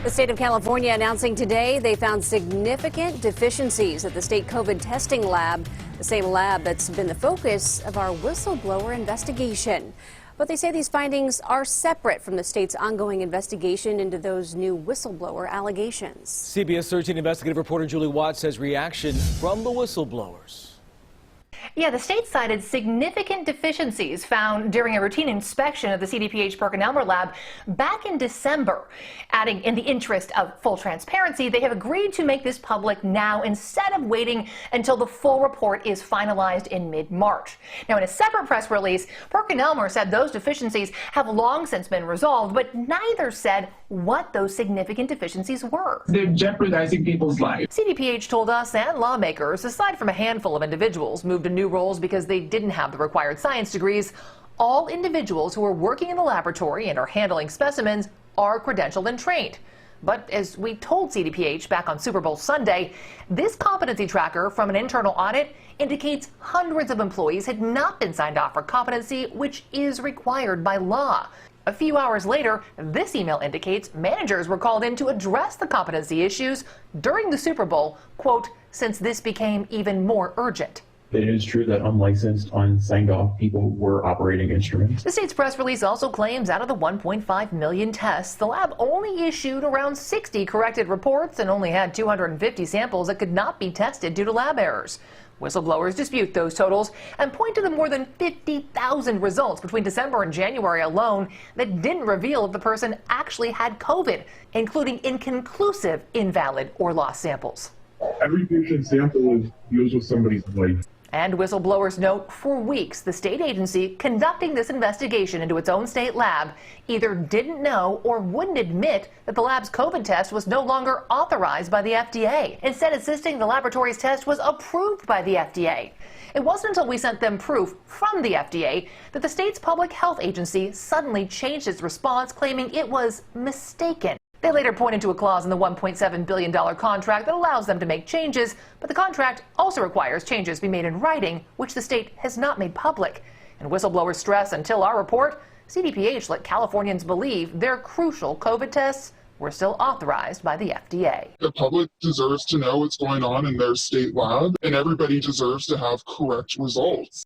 The state of California announcing today they found significant deficiencies at the state COVID testing lab, the same lab that's been the focus of our whistleblower investigation. But they say these findings are separate from the state's ongoing investigation into those new whistleblower allegations. CBS 13 investigative reporter Julie Watts says reaction from the whistleblowers. Yeah, the state cited significant deficiencies found during a routine inspection of the CDPH PerkinElmer lab back in December. Adding, in the interest of full transparency, they have agreed to make this public now instead of waiting until the full report is finalized in mid-March. Now, in a separate press release, PerkinElmer said those deficiencies have long since been resolved, but neither said what those significant deficiencies were. They're jeopardizing people's lives. CDPH told us and lawmakers, aside from a handful of individuals moved to new roles because they didn't have the required science degrees, all individuals who are working in the laboratory and are handling specimens are credentialed and trained. But as we told CDPH back on Super Bowl Sunday, this competency tracker from an internal audit indicates hundreds of employees had not been signed off for competency, which is required by law. A few hours later, this email indicates managers were called in to address the competency issues during the Super Bowl, quote, since this became even more urgent. It is true that unlicensed, unsigned off people were operating instruments. The state's press release also claims out of the 1.5 million tests, the lab only issued around 60 corrected reports and only had 250 samples that could not be tested due to lab errors. Whistleblowers dispute those totals and point to the more than 50,000 results between December and January alone that didn't reveal if the person actually had COVID, including inconclusive, invalid, or lost samples. Every patient sample deals with somebody's life. And whistleblowers note for weeks the state agency conducting this investigation into its own state lab either didn't know or wouldn't admit that the lab's COVID test was no longer authorized by the FDA, instead insisting the laboratory's test was approved by the FDA. It wasn't until we sent them proof from the FDA that the state's public health agency suddenly changed its response, claiming it was mistaken. They later pointed to a clause in the $1.7 billion contract that allows them to make changes, but the contract also requires changes be made in writing, which the state has not made public. And whistleblowers stress until our report, CDPH let Californians believe their crucial COVID tests were still authorized by the FDA. The public deserves to know what's going on in their state lab, and everybody deserves to have correct results.